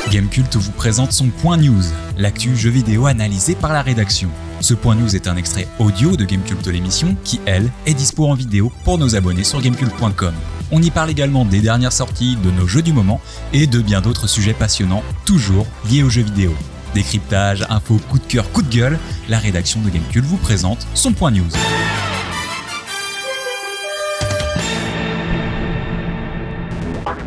Gamecult vous présente son Point News, l'actu jeu vidéo analysé par la rédaction. Ce Point News est un extrait audio de Gamecult l'émission qui, elle, est dispo en vidéo pour nos abonnés sur gamecult.com. On y parle également des dernières sorties, de nos jeux du moment et de bien d'autres sujets passionnants, toujours liés aux jeux vidéo. Décryptage, infos, coup de cœur, coup de gueule, la rédaction de Gamecult vous présente son Point News.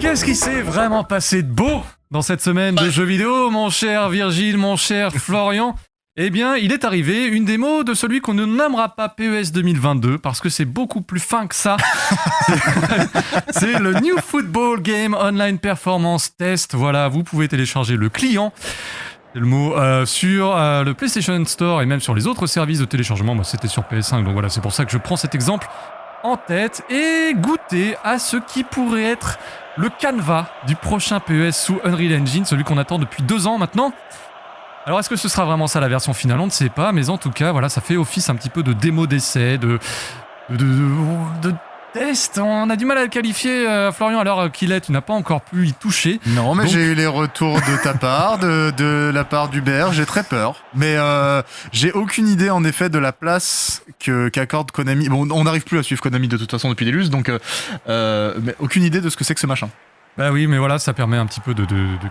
Qu'est-ce qui s'est vraiment passé de beau dans cette semaine de jeux vidéo, mon cher Virgile, mon cher Florian? Eh bien, il est arrivé une démo de celui qu'on ne nommera pas PES 2022 parce que c'est beaucoup plus fin que ça. C'est le New Football Game Online Performance Test. Voilà, vous pouvez télécharger le client. C'est le mot sur le PlayStation Store et même sur les autres services de téléchargement. Moi, c'était sur PS5, donc voilà, c'est pour ça que je prends cet exemple en tête et goûter à ce qui pourrait être le canevas du prochain PES sous Unreal Engine, celui qu'on attend depuis 2 ans maintenant. Alors, est-ce que ce sera vraiment ça la version finale? On ne sait pas, mais en tout cas, voilà, ça fait office un petit peu de démo d'essai, de test. On a du mal à le qualifier, Florian, à l'heure qu'il est, tu n'as pas encore pu y toucher. Non, mais donc... j'ai eu les retours de ta part, de la part d'Hubert, j'ai très peur. Mais j'ai aucune idée, en effet, de la place qu'accorde Konami. Bon, on n'arrive plus à suivre Konami de toute façon depuis des lustres, donc mais aucune idée de ce que c'est que ce machin. Bah oui, mais voilà, ça permet un petit peu de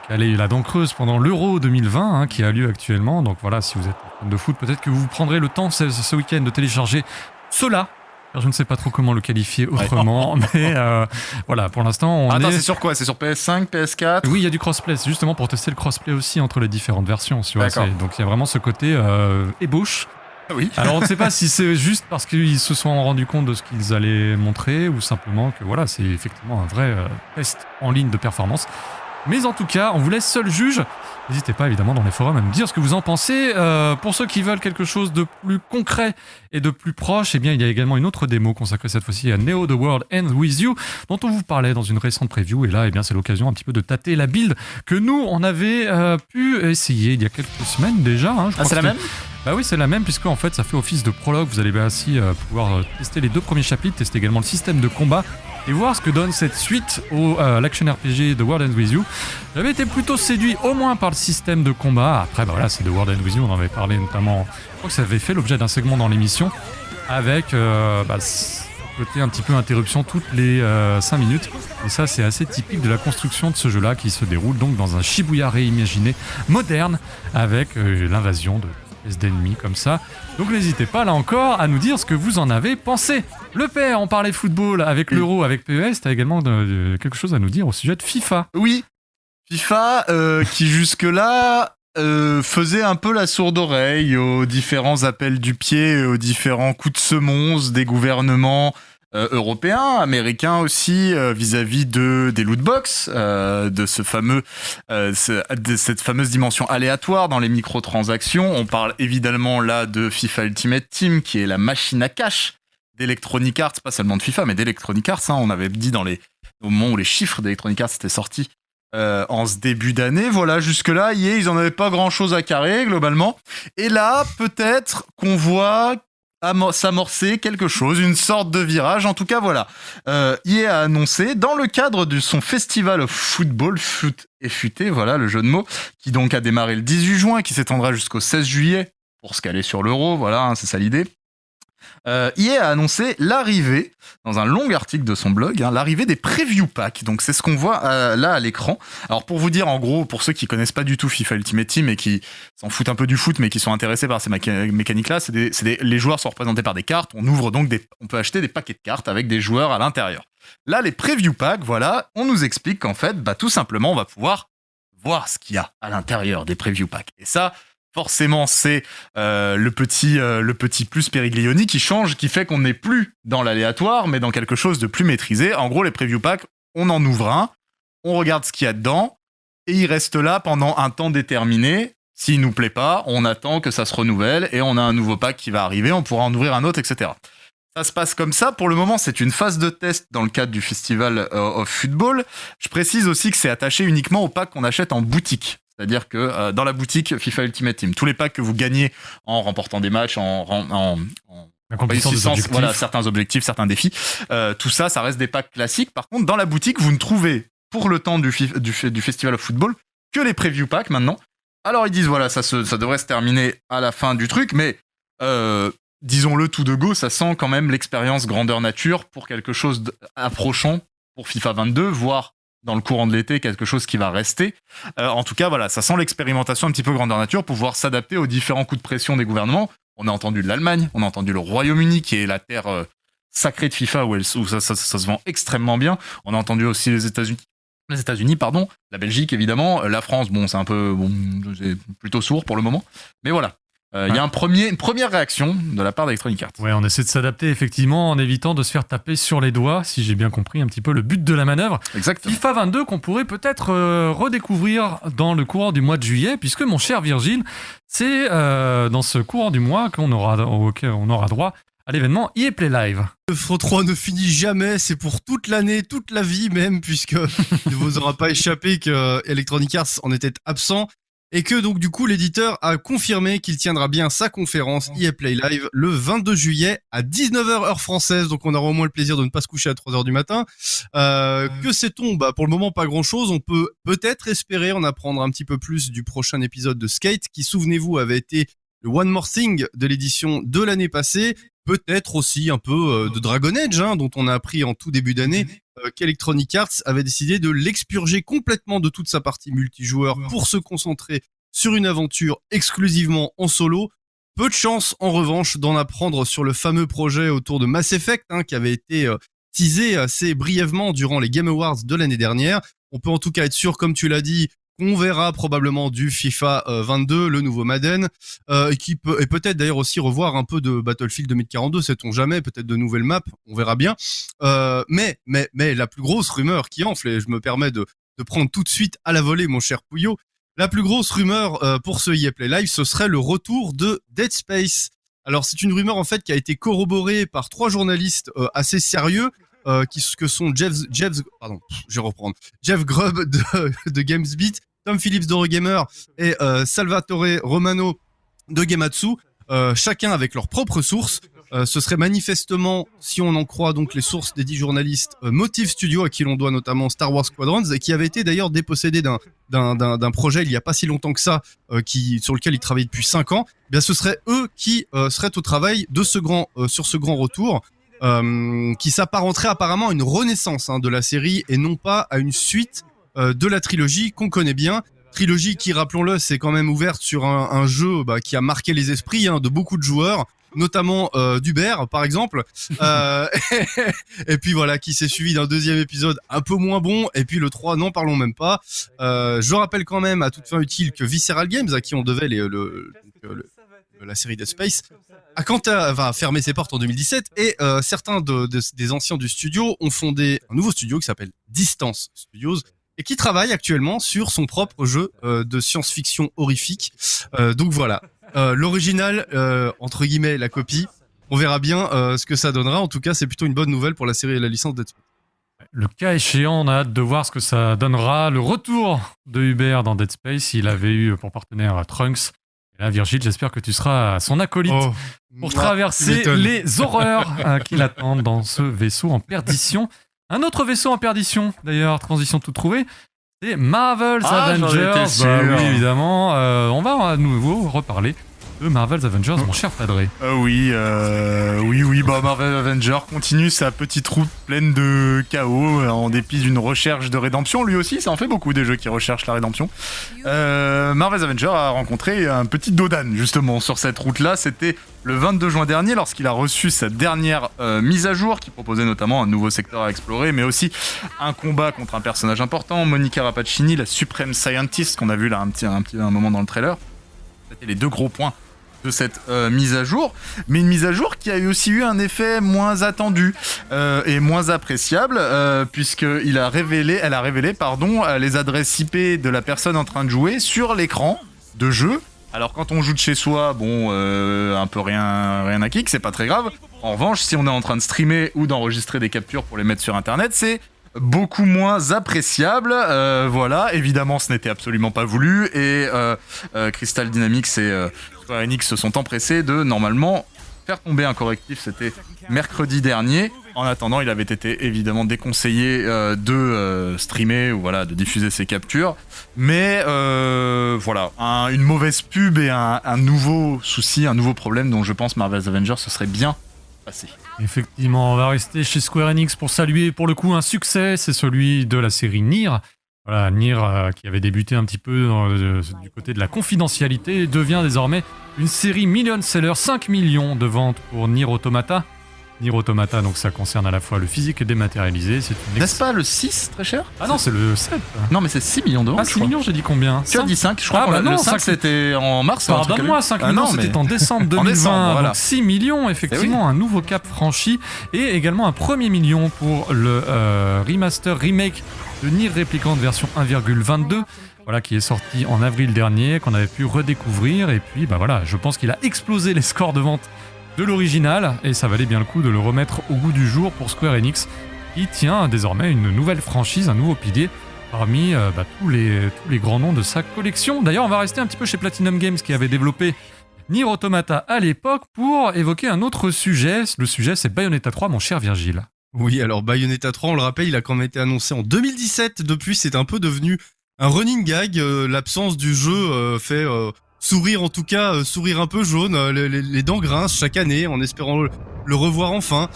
caler la dent creuse pendant l'Euro 2020 qui a lieu actuellement. Donc voilà, si vous êtes fan de foot, peut-être que vous prendrez le temps ce week-end de télécharger cela. Je ne sais pas trop comment le qualifier autrement, mais voilà, pour l'instant, c'est sur quoi? C'est sur PS5, PS4? Oui, il y a du crossplay, c'est justement pour tester le crossplay aussi entre les différentes versions. Tu vois, donc il y a vraiment ce côté ébauche. Oui. Alors on ne sait pas si c'est juste parce qu'ils se sont rendus compte de ce qu'ils allaient montrer ou simplement que voilà, c'est effectivement un vrai test en ligne de performance. Mais en tout cas, on vous laisse seul juge. N'hésitez pas évidemment dans les forums à nous dire ce que vous en pensez. Pour ceux qui veulent quelque chose de plus concret et de plus proche, eh bien il y a également une autre démo consacrée cette fois-ci à Neo The World Ends With You, dont on vous parlait dans une récente preview. Et là, eh bien c'est l'occasion un petit peu de tâter la build que nous on avait pu essayer il y a quelques semaines déjà. Je crois c'est la même? Bah oui, c'est la même, puisque en fait ça fait office de prologue. Vous allez ainsi pouvoir tester les 2 premiers chapitres, tester également le système de combat et voir ce que donne cette suite au l'action RPG The World Ends With You. J'avais été plutôt séduit au moins par le système de combat. Après, bah voilà, c'est The World Ends With You, on en avait parlé notamment, je crois que ça avait fait l'objet d'un segment dans l'émission, avec ce côté un petit peu interruption toutes les 5 minutes. Et ça, c'est assez typique de la construction de ce jeu-là qui se déroule donc dans un Shibuya réimaginé moderne avec l'invasion d'ennemis comme ça. Donc n'hésitez pas là encore à nous dire ce que vous en avez pensé. Le père, on parlait football avec l'Euro, avec PES, t'as également quelque chose à nous dire au sujet de FIFA. Oui, FIFA qui jusque-là faisait un peu la sourde oreille aux différents appels du pied, aux différents coups de semonce des gouvernements européens, américains aussi, vis-à-vis des lootbox, de cette fameuse dimension aléatoire dans les microtransactions. On parle évidemment là de FIFA Ultimate Team, qui est la machine à cash d'Electronic Arts, pas seulement de FIFA, mais d'Electronic Arts. On avait dit au moment où les chiffres d'Electronic Arts étaient sortis en ce début d'année. Voilà, jusque-là, ils en avaient pas grand-chose à carrer, globalement. Et là, peut-être qu'on voit s'amorcer quelque chose, une sorte de virage. En tout cas, voilà. EA a annoncé, dans le cadre de son festival of football, foot et futé, voilà le jeu de mots, qui donc a démarré le 18 juin, qui s'étendra jusqu'au 16 juillet, pour se caler sur l'Euro, voilà, c'est ça l'idée. EA a annoncé l'arrivée, dans un long article de son blog, l'arrivée des preview packs. Donc c'est ce qu'on voit là à l'écran. Alors pour vous dire, en gros, pour ceux qui connaissent pas du tout FIFA Ultimate Team et qui s'en foutent un peu du foot, mais qui sont intéressés par ces mécaniques-là, les joueurs sont représentés par des cartes. On ouvre donc on peut acheter des paquets de cartes avec des joueurs à l'intérieur. Là, les preview packs, voilà, on nous explique qu'en fait, tout simplement, on va pouvoir voir ce qu'il y a à l'intérieur des preview packs. Et ça, forcément, c'est le petit plus Périglioni qui change, qui fait qu'on n'est plus dans l'aléatoire, mais dans quelque chose de plus maîtrisé. En gros, les preview packs, on en ouvre un, on regarde ce qu'il y a dedans, et il reste là pendant un temps déterminé. S'il nous plaît pas, on attend que ça se renouvelle, et on a un nouveau pack qui va arriver, on pourra en ouvrir un autre, etc. Ça se passe comme ça. Pour le moment, c'est une phase de test dans le cadre du Festival of Football. Je précise aussi que c'est attaché uniquement aux packs qu'on achète en boutique. C'est-à-dire que dans la boutique FIFA Ultimate Team, tous les packs que vous gagnez en remportant des matchs, en réussissant certains objectifs, certains défis, tout ça, ça reste des packs classiques. Par contre, dans la boutique, vous ne trouvez, pour le temps du Festival of Football, que les preview packs maintenant. Alors ils disent voilà, ça devrait se terminer à la fin du truc, mais disons-le tout de go, ça sent quand même l'expérience grandeur nature pour quelque chose d'approchant pour FIFA 22, voire dans le courant de l'été, quelque chose qui va rester. En tout cas, voilà, ça sent l'expérimentation un petit peu grandeur nature pour pouvoir s'adapter aux différents coups de pression des gouvernements. On a entendu l'Allemagne, on a entendu le Royaume-Uni, qui est la terre sacrée de FIFA, où ça se vend extrêmement bien. On a entendu aussi les États-Unis, pardon, la Belgique, évidemment. La France, bon, c'est plutôt sourd pour le moment. Mais voilà. Il y a une première réaction de la part d'Electronic Arts. Ouais, on essaie de s'adapter effectivement en évitant de se faire taper sur les doigts, si j'ai bien compris un petit peu le but de la manœuvre. Exactement. FIFA 22 qu'on pourrait peut-être redécouvrir dans le courant du mois de juillet, puisque mon cher Virgile, c'est dans ce courant du mois auquel on aura droit à l'événement EA Play Live. Le Fro 3 ne finit jamais, c'est pour toute l'année, toute la vie même, puisque il ne vous aura pas échappé que Electronic Arts en était absent. Et que donc du coup l'éditeur a confirmé qu'il tiendra bien sa conférence EA Play Live le 22 juillet à 19h heure française, donc on aura au moins le plaisir de ne pas se coucher à 3h du matin. Que sait-on ? Bah pour le moment pas grand-chose, on peut peut-être espérer en apprendre un petit peu plus du prochain épisode de Skate qui, souvenez-vous, avait été le One More Thing de l'édition de l'année passée. Peut-être aussi un peu de Dragon Age, dont on a appris en tout début d'année qu'Electronic Arts avait décidé de l'expurger complètement de toute sa partie multijoueur pour se concentrer sur une aventure exclusivement en solo. Peu de chance, en revanche, d'en apprendre sur le fameux projet autour de Mass Effect, qui avait été teasé assez brièvement durant les Game Awards de l'année dernière. On peut en tout cas être sûr, comme tu l'as dit, on verra probablement du FIFA 22, le nouveau Madden, et peut-être d'ailleurs aussi revoir un peu de Battlefield 2042, sait-on jamais, peut-être de nouvelles maps, on verra bien. Mais la plus grosse rumeur qui enfle, et je me permets de prendre tout de suite à la volée, mon cher Pouillot, la plus grosse rumeur pour ce EA Play Live, ce serait le retour de Dead Space. Alors c'est une rumeur en fait qui a été corroborée par 3 journalistes assez sérieux, que sont Jeff Grubb de GamesBeat, Tom Phillips d'Eurogamer et Salvatore Romano de Gematsu, chacun avec leurs propres sources. Ce serait manifestement, si on en croit donc les sources des 10 journalistes, Motive Studio, à qui l'on doit notamment Star Wars Squadrons, et qui avait été d'ailleurs dépossédé d'un projet il y a pas si longtemps que ça, sur lequel ils travaillaient depuis 5 ans. Eh bien, ce serait eux qui seraient au travail de sur ce grand retour, qui s'apparenterait apparemment à une renaissance de la série et non pas à une suite de la trilogie qu'on connaît bien. Trilogie qui, rappelons-le, c'est quand même ouverte sur un jeu qui a marqué les esprits de beaucoup de joueurs, notamment d'Hubert par exemple, et puis voilà, qui s'est suivi d'un deuxième épisode un peu moins bon, et puis le 3, n'en parlons même pas. Je rappelle quand même à toute fin utile que Visceral Games, à qui on devait la série Dead Space, va fermer ses portes en 2017, et certains des anciens du studio ont fondé un nouveau studio qui s'appelle Distance Studios, et qui travaille actuellement sur son propre jeu de science-fiction horrifique. Donc voilà, l'original, entre guillemets, la copie. On verra bien ce que ça donnera. En tout cas, c'est plutôt une bonne nouvelle pour la série et la licence Dead Space. Le cas échéant, on a hâte de voir ce que ça donnera. Le retour de Hubert dans Dead Space, il avait eu pour partenaire Trunks. Et là, Virgile, j'espère que tu seras son acolyte pour traverser les horreurs qui l'attendent dans ce vaisseau en perdition. Un autre vaisseau en perdition, d'ailleurs, transition toute trouvée, c'est Marvel's Avengers. Oui, évidemment. On va à nouveau reparler de Marvel's Avengers, mon cher Padré. Oui, Marvel Avengers continue sa petite route pleine de chaos, en dépit d'une recherche de rédemption. Lui aussi, ça en fait beaucoup des jeux qui recherchent la rédemption. Marvel's Avengers a rencontré un petit Dodan, justement, sur cette route-là. C'était le 22 juin dernier, lorsqu'il a reçu sa dernière mise à jour, qui proposait notamment un nouveau secteur à explorer, mais aussi un combat contre un personnage important, Monica Rappaccini, la Supreme Scientist, qu'on a vu là un moment dans le trailer. C'était les 2 gros points de cette mise à jour, mais une mise à jour qui a aussi eu un effet moins attendu et moins appréciable, puisqu'elle a révélé les adresses IP de la personne en train de jouer sur l'écran de jeu. Alors quand on joue de chez soi, un peu rien à kick, c'est pas très grave. En revanche, si on est en train de streamer ou d'enregistrer des captures pour les mettre sur internet, c'est beaucoup moins appréciable. Voilà, évidemment ce n'était absolument pas voulu, et Crystal Dynamics et Square Enix se sont empressés de normalement faire tomber un correctif. C'était mercredi dernier. En attendant, il avait été évidemment déconseillé de streamer ou voilà de diffuser ses captures. Mais voilà, une mauvaise pub et un nouveau souci, un nouveau problème dont je pense Marvel's Avengers se serait bien passé. Effectivement, on va rester chez Square Enix pour saluer pour le coup un succès, c'est celui de la série Nier. Voilà, Nier qui avait débuté un petit peu du côté de la confidentialité devient désormais une série million-seller, 5 millions de ventes pour Nier Automata. Nier Automata, donc ça concerne à la fois le physique et dématérialisé. C'est une N'est-ce pas le 6 très cher? Ah non, c'est le 7. Non, mais c'est 6 millions de ventes. Ah, 6 millions, j'ai dit combien? Tu as dit 5, je crois que non, le 5 5, c'était en mars. Pardonne-moi, 5 millions, c'était en décembre 2020. voilà. Donc 6 millions, effectivement, un nouveau cap franchi. Et également un premier million pour le remaster remake de Nier Replicant version 1,22. Voilà, qui est sorti en avril dernier, qu'on avait pu redécouvrir. Et puis, bah voilà, je pense qu'il a explosé les scores de vente de l'original. Et ça valait bien le coup de le remettre au goût du jour pour Square Enix, qui tient désormais une nouvelle franchise, un nouveau pilier parmi tous les grands noms de sa collection. D'ailleurs, on va rester un petit peu chez Platinum Games qui avait développé Nier Automata à l'époque pour évoquer un autre sujet. Le sujet, c'est Bayonetta 3, mon cher Virgile. Oui, alors Bayonetta 3, on le rappelle, il a quand même été annoncé en 2017. Depuis, c'est un peu devenu un running gag. L'absence du jeu fait sourire, en tout cas, sourire un peu jaune. Les dents grincent chaque année en espérant le revoir enfin.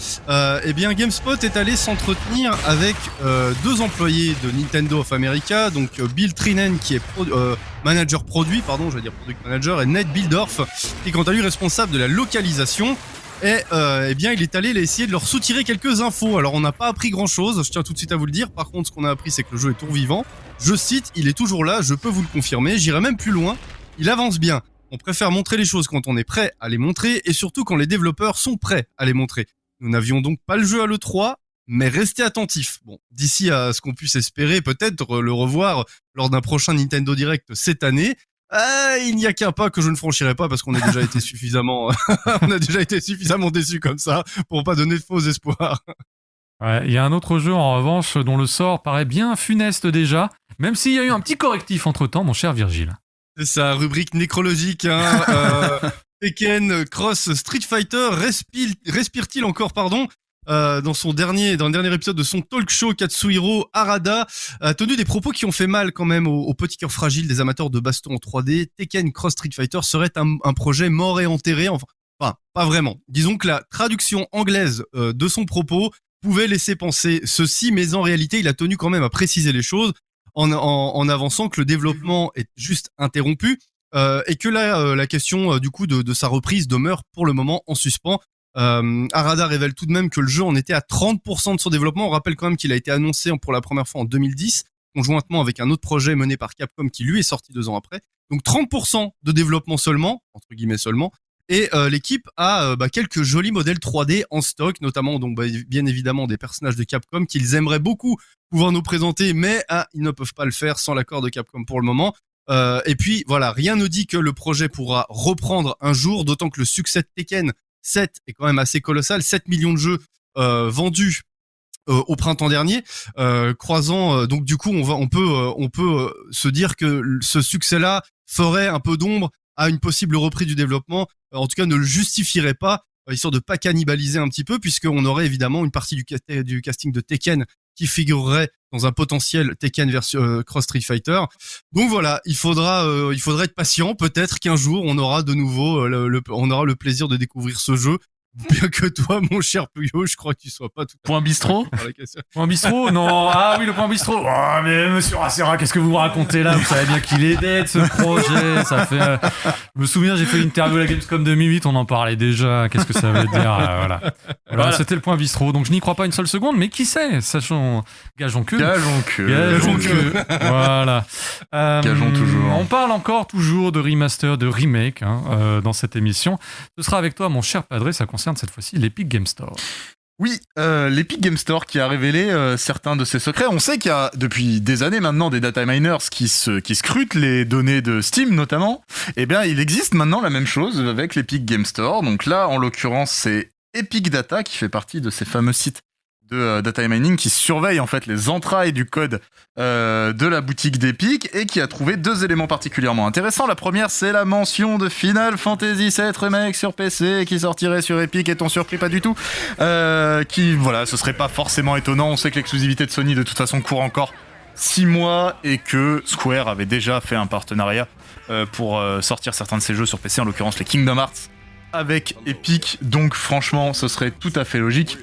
Eh bien, GameSpot est allé s'entretenir avec deux employés de Nintendo of America, donc Bill Trinen qui est manager produit, product manager, et Ned Bildorf qui est quant à lui responsable de la localisation. Et eh bien, il est allé essayer de leur soutirer quelques infos. Alors, on n'a pas appris grand-chose, je tiens tout de suite à vous le dire. Par contre, ce qu'on a appris, c'est que le jeu est toujours vivant. Je cite, il est toujours là, je peux vous le confirmer. J'irai même plus loin, il avance bien. On préfère montrer les choses quand on est prêt à les montrer, et surtout quand les développeurs sont prêts à les montrer. Nous n'avions donc pas le jeu à l'E3, mais restez attentifs. Bon, d'ici à ce qu'on puisse espérer, peut-être le revoir lors d'un prochain Nintendo Direct cette année. Il n'y a qu'un pas que je ne franchirai pas parce qu'on a déjà été suffisamment, on a déjà été suffisamment déçus comme ça pour pas donner de faux espoirs. Ouais, il y a un autre jeu en revanche dont le sort paraît bien funeste déjà, même s'il y a eu un petit correctif entre-temps, mon cher Virgile. C'est sa rubrique nécrologique, Tekken Cross Street Fighter respire-t-il encore, dans le dernier épisode de son talk show, Katsuhiro Harada a tenu des propos qui ont fait mal quand même aux petits cœurs fragiles des amateurs de baston en 3D. Tekken Cross Street Fighter serait un projet mort et enterré, enfin, pas vraiment. Disons que la traduction anglaise de son propos pouvait laisser penser ceci, mais en réalité, il a tenu quand même à préciser les choses en avançant que le développement est juste interrompu et que la question du coup de sa reprise demeure pour le moment en suspens. Harada révèle tout de même que le jeu en était à 30% de son développement. On rappelle quand même qu'il a été annoncé pour la première fois en 2010, conjointement avec un autre projet mené par Capcom qui lui est sorti 2 ans après. Donc 30% de développement seulement, entre guillemets seulement. Et l'équipe a quelques jolis modèles 3D en stock, notamment donc bien évidemment des personnages de Capcom qu'ils aimeraient beaucoup pouvoir nous présenter, mais ils ne peuvent pas le faire sans l'accord de Capcom pour le moment. Et puis voilà, rien ne dit que le projet pourra reprendre un jour, d'autant que le succès de Tekken 7 est quand même assez colossal, 7 millions de jeux vendus au printemps dernier, croisant donc du coup on peut se dire que ce succès-là ferait un peu d'ombre à une possible reprise du développement, en tout cas ne le justifierait pas, histoire de pas cannibaliser un petit peu, puisqu'on aurait évidemment une partie du casting de Tekken qui figurerait dans un potentiel Tekken versus Cross Street Fighter. Donc voilà, il faudra être patient. Peut-être qu'un jour on aura de nouveau on aura le plaisir de découvrir ce jeu. Bien que toi, mon cher Puyo, je crois que tu sois pas tout. Point bistrot. Point bistrot, non. Ah oui, le point bistrot. Oh, mais monsieur Racera, qu'est-ce que vous racontez là? Vous savez bien qu'il est dead, ce projet. Ça fait. Je me souviens, j'ai fait une interview à la Gamescom 2008, on en parlait déjà. Qu'est-ce que ça veut dire? Voilà. C'était le point bistrot. Donc je n'y crois pas une seule seconde, mais qui sait? Gageons que. Voilà. Gageons toujours. On parle encore toujours de remaster, de remake dans cette émission. Ce sera avec toi, mon cher Padré. Ça concerne cette fois-ci l'Epic Game Store. Oui, l'Epic Game Store qui a révélé certains de ses secrets. On sait qu'il y a depuis des années maintenant des data miners qui scrutent les données de Steam notamment. Eh bien, il existe maintenant la même chose avec l'Epic Game Store. Donc là, en l'occurrence, c'est Epic Data qui fait partie de ces fameux sites de data mining qui surveille en fait les entrailles du code de la boutique d'Epic et qui a trouvé 2 éléments particulièrement intéressants. La première, c'est la mention de Final Fantasy VII Remake sur PC qui sortirait sur Epic. Est-on surpris? Pas du tout. Voilà, ce serait pas forcément étonnant. On sait que l'exclusivité de Sony de toute façon court encore 6 mois et que Square avait déjà fait un partenariat pour sortir certains de ses jeux sur PC, en l'occurrence les Kingdom Hearts avec Epic. Donc franchement, ce serait tout à fait logique.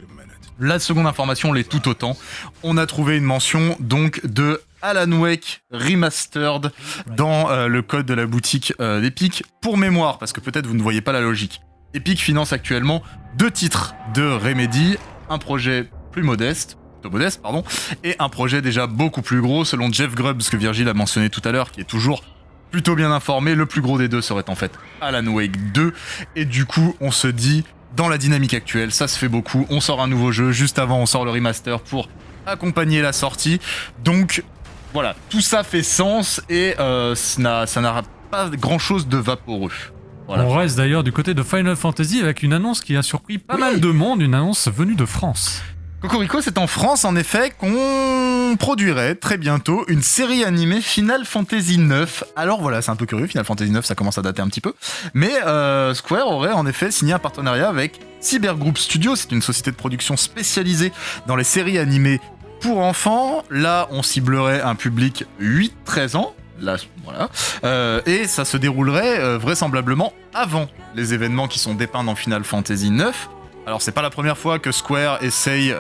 La seconde information l'est tout autant. On a trouvé une mention donc de Alan Wake Remastered dans le code de la boutique d'Epic. Pour mémoire, parce que peut-être vous ne voyez pas la logique. Epic finance actuellement 2 titres de Remedy, un projet plus modeste, et un projet déjà beaucoup plus gros, selon Jeff Grubb, ce que Virgile a mentionné tout à l'heure, qui est toujours plutôt bien informé. Le plus gros des 2 serait en fait Alan Wake 2, et du coup on se dit, dans la dynamique actuelle, ça se fait beaucoup, on sort un nouveau jeu, juste avant on sort le remaster pour accompagner la sortie, donc voilà, tout ça fait sens et ça n'a pas grand chose de vaporeux. Voilà. On reste d'ailleurs du côté de Final Fantasy avec une annonce qui a surpris pas mal de monde, une annonce venue de France. Cocorico, c'est en France en effet qu'on produirait très bientôt une série animée Final Fantasy IX. Alors voilà, c'est un peu curieux, Final Fantasy IX ça commence à dater un petit peu, mais Square aurait en effet signé un partenariat avec Cyber Group Studios, c'est une société de production spécialisée dans les séries animées pour enfants. Là, on ciblerait un public 8-13 ans. Là, voilà. Et ça se déroulerait vraisemblablement avant les événements qui sont dépeints dans Final Fantasy IX. Alors c'est pas la première fois que Square essaye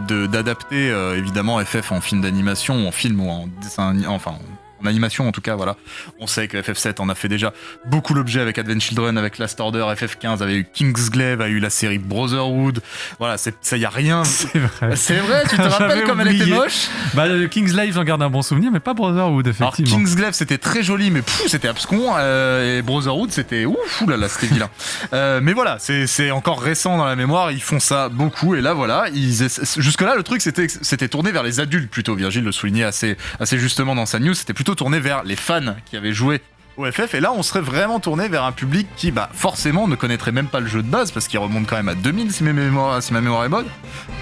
d'adapter évidemment FF en film d'animation, ou en film ou en dessin, enfin en animation en tout cas, voilà. On sait que FF7 en a fait déjà beaucoup l'objet avec Advent Children, avec Last Order, FF15 avait eu Kingsglaive, a eu la série Brotherhood. Voilà, ça y a rien. C'est vrai. C'est vrai, tu te rappelles comme elle était moche? Bah Kingsglaive, j'en garde un bon souvenir, mais pas Brotherhood effectivement. Alors Kingsglaive c'était très joli, mais c'était abscon, et Brotherhood c'était oulala, c'était vilain. Mais voilà, c'est encore récent dans la mémoire, ils font ça beaucoup, et là voilà, jusque-là le truc c'était tourné vers les adultes plutôt. Virgile le soulignait assez justement dans sa news, c'était plutôt tourné vers les fans qui avaient joué au FF, et là on serait vraiment tourné vers un public qui forcément ne connaîtrait même pas le jeu de base parce qu'il remonte quand même à 2000 si ma mémoire est bonne.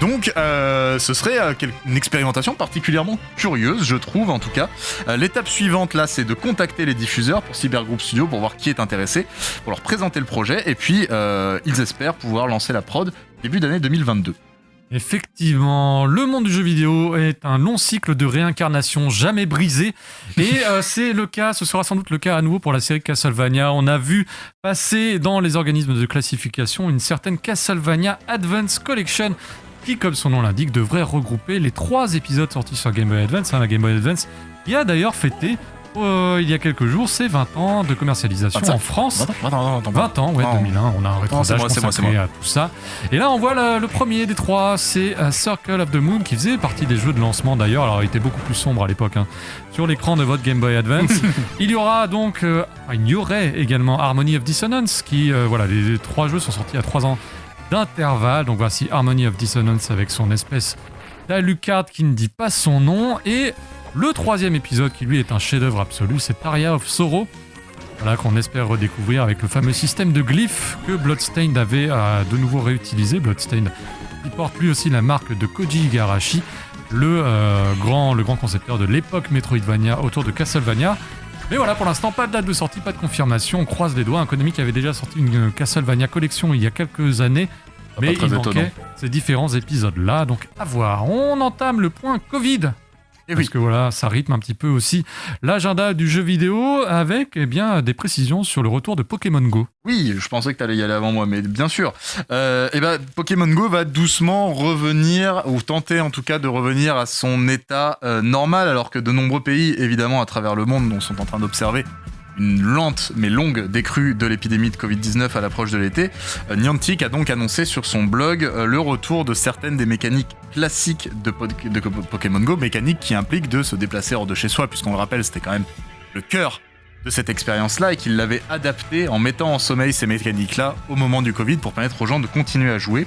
Donc ce serait une expérimentation particulièrement curieuse, je trouve en tout cas. L'étape suivante là, c'est de contacter les diffuseurs pour Cyber Group Studio pour voir qui est intéressé, pour leur présenter le projet, et puis ils espèrent pouvoir lancer la prod début d'année 2022. Effectivement, le monde du jeu vidéo est un long cycle de réincarnation jamais brisé, et ce sera sans doute le cas à nouveau pour la série Castlevania. On a vu passer dans les organismes de classification une certaine Castlevania Advance Collection qui, comme son nom l'indique, devrait regrouper les 3 épisodes sortis sur Game Boy Advance, la Game Boy Advance qui a d'ailleurs fêté il y a quelques jours ses 20 ans de commercialisation en France. 20 ans, ouais, 2001, on a un rétrodage consacré à tout ça. Et là on voit le premier des 3, c'est Circle of the Moon, qui faisait partie des jeux de lancement d'ailleurs, alors il était beaucoup plus sombre à l'époque, sur l'écran de votre Game Boy Advance. Il y aurait également Harmony of Dissonance, qui, les 3 jeux sont sortis à 3 ans d'intervalle, donc voici Harmony of Dissonance avec son espèce d'Alucard qui ne dit pas son nom, et le 3e épisode qui lui est un chef-d'œuvre absolu, c'est Aria of Sorrow, voilà, qu'on espère redécouvrir avec le fameux système de glyphes que Bloodstained avait de nouveau réutilisé. Bloodstained qui porte lui aussi la marque de Koji Igarashi, le grand concepteur de l'époque Metroidvania autour de Castlevania. Mais voilà, pour l'instant, pas de date de sortie, pas de confirmation, on croise les doigts. Konami qui avait déjà sorti une Castlevania collection il y a quelques années, mais il manquait ces différents épisodes-là, donc à voir. On entame le point Covid. Parce que voilà, ça rythme un petit peu aussi l'agenda du jeu vidéo avec des précisions sur le retour de Pokémon Go. Oui, je pensais que t'allais y aller avant moi, mais bien sûr. Pokémon Go va doucement revenir, ou tenter en tout cas de revenir à son état normal, alors que de nombreux pays, évidemment, à travers le monde, sont en train d'observer une lente mais longue décrue de l'épidémie de Covid-19 à l'approche de l'été. Niantic a donc annoncé sur son blog le retour de certaines des mécaniques classiques de Pokémon Go, mécaniques qui impliquent de se déplacer hors de chez soi, puisqu'on le rappelle, c'était quand même le cœur de cette expérience-là, et qu'il l'avait adapté en mettant en sommeil ces mécaniques-là au moment du Covid pour permettre aux gens de continuer à jouer.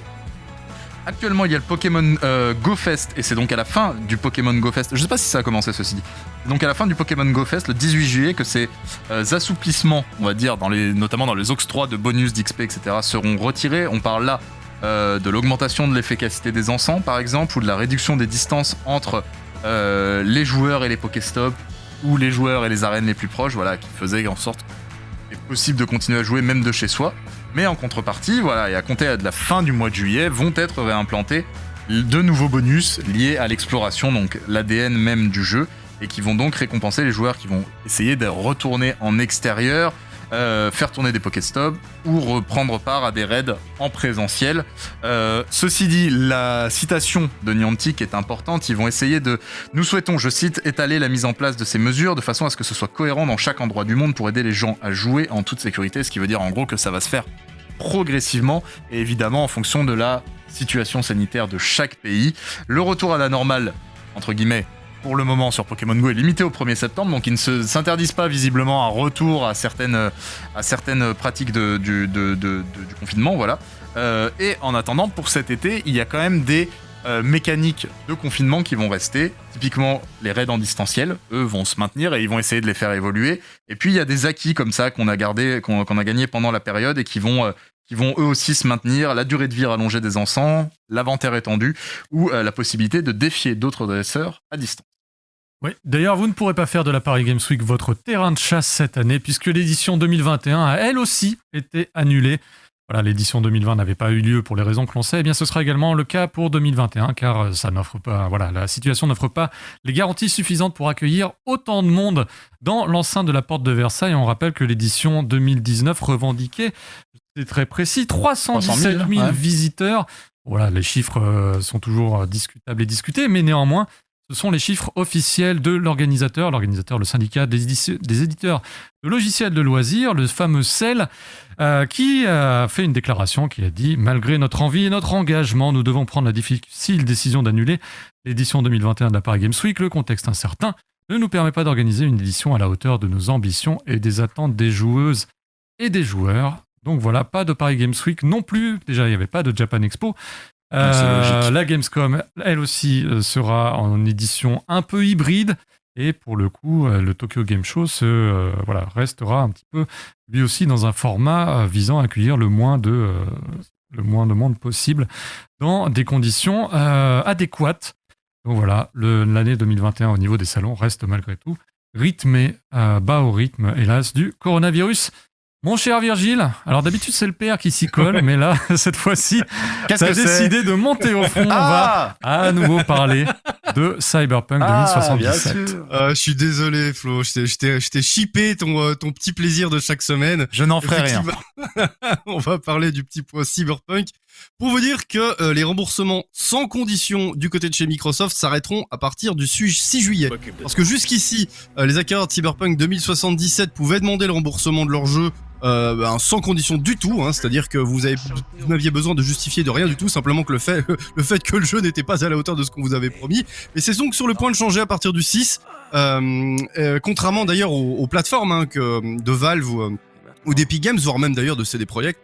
Actuellement, il y a le Pokémon Go Fest, et c'est donc à la fin du Pokémon Go Fest, je sais pas si ça a commencé ceci dit, c'est donc à la fin du Pokémon Go Fest, le 18 juillet, que ces assouplissements, on va dire, notamment dans les octrois de bonus, d'XP, etc., seront retirés. On parle là de l'augmentation de l'efficacité des encens par exemple, ou de la réduction des distances entre les joueurs et les Pokéstops, ou les joueurs et les arènes les plus proches, voilà, qui faisaient en sorte que c'est possible de continuer à jouer même de chez soi. Mais en contrepartie, voilà, et à compter de la fin du mois de juillet, vont être réimplantés de nouveaux bonus liés à l'exploration, donc l'ADN même du jeu, et qui vont donc récompenser les joueurs qui vont essayer de retourner en extérieur, faire tourner des Pokéstops ou reprendre part à des raids en présentiel. Ceci dit, la citation de Niantic est importante. Ils vont essayer de, nous souhaitons, je cite, étaler la mise en place de ces mesures de façon à ce que ce soit cohérent dans chaque endroit du monde pour aider les gens à jouer en toute sécurité, ce qui veut dire en gros que ça va se faire progressivement et évidemment en fonction de la situation sanitaire de chaque pays. Le retour à la normale, entre guillemets, pour le moment sur Pokémon Go est limité au 1er septembre, donc ils ne s'interdisent pas visiblement un retour à certaines pratiques du confinement, voilà. Et en attendant, pour cet été, il y a quand même des mécaniques de confinement qui vont rester. Typiquement, les raids en distanciel, eux, vont se maintenir et ils vont essayer de les faire évoluer. Et puis, il y a des acquis comme ça qu'on a gagné pendant la période et qui vont eux aussi se maintenir, la durée de vie rallongée des encens, l'inventaire étendu ou la possibilité de défier d'autres dresseurs à distance. Oui, d'ailleurs, vous ne pourrez pas faire de la Paris Games Week votre terrain de chasse cette année, puisque l'édition 2021 a elle aussi été annulée. Voilà, l'édition 2020 n'avait pas eu lieu pour les raisons que l'on sait. Eh bien, ce sera également le cas pour 2021, car ça n'offre pas, voilà, la situation n'offre pas les garanties suffisantes pour accueillir autant de monde dans l'enceinte de la Porte de Versailles. On rappelle que l'édition 2019 revendiquait, c'est très précis, 317 000 visiteurs. Voilà, les chiffres sont toujours discutables et discutés, mais néanmoins, ce sont les chiffres officiels de l'organisateur, le syndicat des éditeurs de logiciels de loisirs, le fameux CEL, qui a fait une déclaration qui a dit « Malgré notre envie et notre engagement, nous devons prendre la difficile décision d'annuler l'édition 2021 de la Paris Games Week. Le contexte incertain ne nous permet pas d'organiser une édition à la hauteur de nos ambitions et des attentes des joueuses et des joueurs. » Donc voilà, pas de Paris Games Week non plus. Déjà, il n'y avait pas de Japan Expo. La Gamescom, elle aussi, sera en édition un peu hybride. Et pour le coup, le Tokyo Game Show restera un petit peu, lui aussi, dans un format visant à accueillir le moins de monde possible dans des conditions adéquates. Donc voilà, l'année 2021 au niveau des salons reste malgré tout rythmé, bas au rythme, hélas, du coronavirus. Mon cher Virgile, alors d'habitude c'est le père qui s'y colle, mais là, cette fois-ci, t'as décidé de monter au front. On va à nouveau parler de Cyberpunk 2077. Je suis désolé Flo, je t'ai chippé ton petit plaisir de chaque semaine. Je n'en ferai rien. On va parler du petit point Cyberpunk. Pour vous dire que les remboursements sans condition du côté de chez Microsoft s'arrêteront à partir du 6 juillet. Parce que jusqu'ici, les acquéreurs de Cyberpunk 2077 pouvaient demander le remboursement de leur jeu sans condition du tout, hein, c'est-à-dire que vous n'aviez besoin de justifier de rien du tout, simplement que le fait que le jeu n'était pas à la hauteur de ce qu'on vous avait promis. Et c'est donc sur le point de changer à partir du 6, contrairement d'ailleurs aux plateformes de Valve ou d'Epic Games, voire même d'ailleurs de CD Projekt,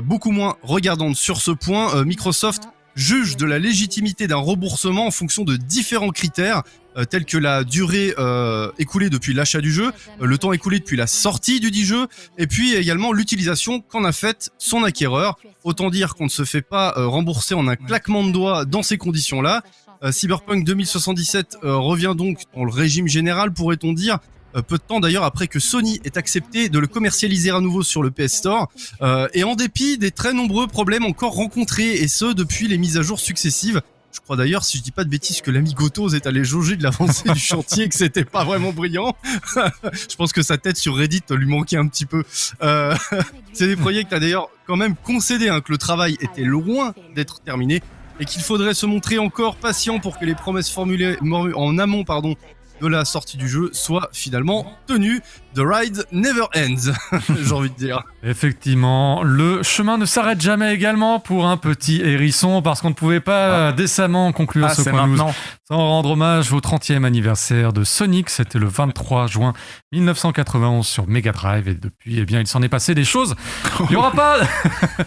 beaucoup moins regardantes sur ce point. Microsoft juge de la légitimité d'un remboursement en fonction de différents critères, tels que la durée écoulée depuis l'achat du jeu, le temps écoulé depuis la sortie du dit jeu, et puis également l'utilisation qu'en a faite son acquéreur. Autant dire qu'on ne se fait pas rembourser en un claquement de doigts dans ces conditions-là. Cyberpunk 2077 revient donc dans le régime général, pourrait-on dire, peu de temps d'ailleurs après que Sony ait accepté de le commercialiser à nouveau sur le PS Store, et en dépit des très nombreux problèmes encore rencontrés, et ce depuis les mises à jour successives. Je crois d'ailleurs, si je dis pas de bêtises, que l'ami Gotos est allé jauger de l'avancée du chantier, que c'était pas vraiment brillant. Je pense que sa tête sur Reddit lui manquait un petit peu. CD Projekt a d'ailleurs quand même concédé que le travail était loin d'être terminé et qu'il faudrait se montrer encore patient pour que les promesses formulées en amont, de la sortie du jeu soit finalement tenue. The ride never ends, j'ai envie de dire. Effectivement, le chemin ne s'arrête jamais également pour un petit hérisson, parce qu'on ne pouvait pas décemment conclure ce point news sans rendre hommage au 30e anniversaire de Sonic. C'était le 23 juin 1991 sur Mega Drive, et depuis, il s'en est passé des choses. Il n'y aura pas...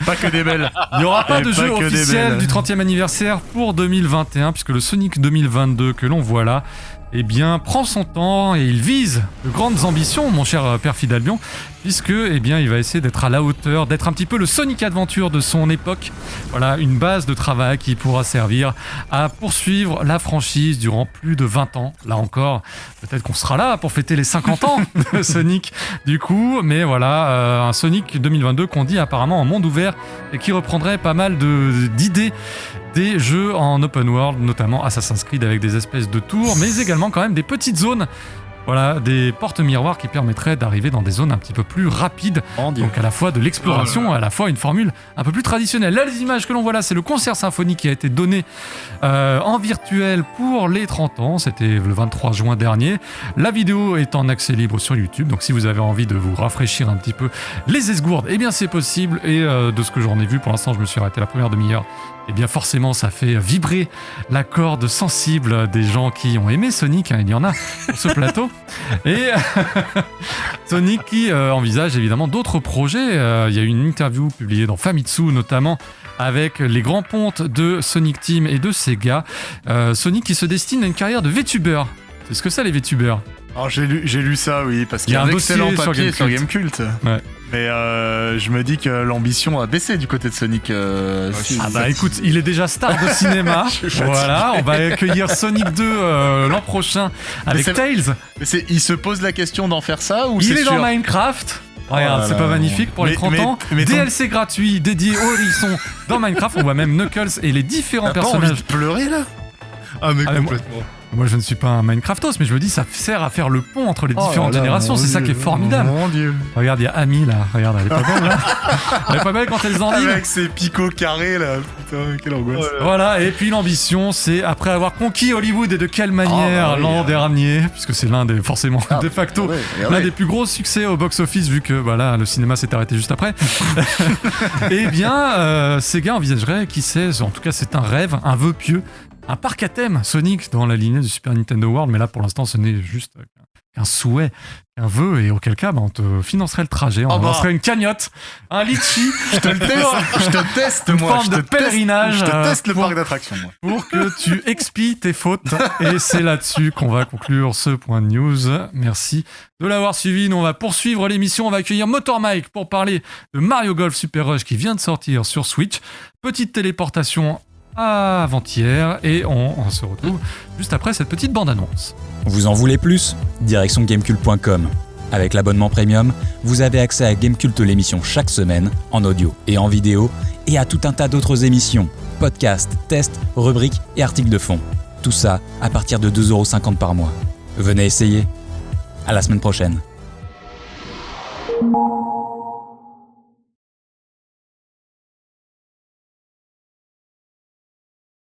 pas que des belles. Il n'y aura pas de jeu officiel du 30e anniversaire pour 2021, puisque le Sonic 2022 que l'on voit là eh bien, prend son temps et il vise de grandes ambitions, mon cher Perfide Albion, puisque, eh bien, il va essayer d'être à la hauteur, d'être un petit peu le Sonic Adventure de son époque. Voilà, une base de travail qui pourra servir à poursuivre la franchise durant plus de 20 ans. Là encore, peut-être qu'on sera là pour fêter les 50 ans de Sonic, du coup, mais voilà, un Sonic 2022 qu'on dit apparemment en monde ouvert et qui reprendrait pas mal d'idées des jeux en open world, notamment Assassin's Creed avec des espèces de tours, mais également quand même des petites zones. Voilà, des portes miroirs qui permettraient d'arriver dans des zones un petit peu plus rapides. Donc à la fois de l'exploration, à la fois une formule un peu plus traditionnelle. Là, les images que l'on voit là, c'est le concert symphonique qui a été donné en virtuel pour les 30 ans. C'était le 23 juin dernier. La vidéo est en accès libre sur YouTube. Donc si vous avez envie de vous rafraîchir un petit peu les esgourdes, eh bien c'est possible. Et de ce que j'en ai vu, pour l'instant, je me suis arrêté la première demi-heure. Eh bien forcément ça fait vibrer la corde sensible des gens qui ont aimé Sonic, hein, il y en a sur ce plateau. Et Sonic qui envisage évidemment d'autres projets. Il y a eu une interview publiée dans Famitsu notamment avec les grands pontes de Sonic Team et de Sega. Sonic qui se destine à une carrière de VTuber. C'est ce que c'est les VTubers. Alors j'ai lu ça, oui, parce qu'il y a un excellent papier sur Gamecult. Ouais. Mais je me dis que l'ambition a baissé du côté de Sonic. Ah bah écoute, il est déjà star de cinéma. Voilà, on va accueillir Sonic 2 l'an prochain avec Tails. Mais il se pose la question d'en faire ça ou il c'est est sûr dans Minecraft. Regarde, c'est pas magnifique pour les 30 ans. DLC gratuit dédié aux hérissons dans Minecraft. On voit même Knuckles et les différents personnages. T'as pas envie de pleurer là? Ah mais complètement. Moi je ne suis pas un Minecraftos, mais je me dis ça sert à faire le pont entre les différentes générations, c'est ça qui est formidable. Mon Dieu. Regarde, il y a Amy là, regarde, elle est pas belle là. Elle est pas belle quand elle endive. Avec ses picots carrés là, putain, quelle angoisse. Voilà, et puis l'ambition c'est, après avoir conquis Hollywood et de quelle manière l'an dernier, puisque c'est l'un des, forcément, de facto, l'un des plus gros succès au box-office, vu que voilà, le cinéma s'est arrêté juste après. Eh bien, Sega envisagerait, qui sait, en tout cas c'est un rêve, un vœu pieux, un parc à thème Sonic dans la lignée du Super Nintendo World, mais là pour l'instant ce n'est juste qu'un souhait, un vœu, et auquel cas on te financerait le trajet, on lancerait une cagnotte, un litchi, je te teste une moi, forme de pèlerinage, je te teste le parc d'attractions pour que tu expies tes fautes, et c'est là-dessus qu'on va conclure ce point de news. Merci de l'avoir suivi. Nous on va poursuivre l'émission, on va accueillir Motor Mike pour parler de Mario Golf Super Rush qui vient de sortir sur Switch. Petite téléportation avant-hier et on se retrouve juste après cette petite bande-annonce. Vous en voulez plus? Direction Gamecult.com. Avec l'abonnement premium, vous avez accès à Gamecult l'émission chaque semaine, en audio et en vidéo, et à tout un tas d'autres émissions, podcasts, tests, rubriques et articles de fond. Tout ça à partir de 2,50€ par mois. Venez essayer. À la semaine prochaine.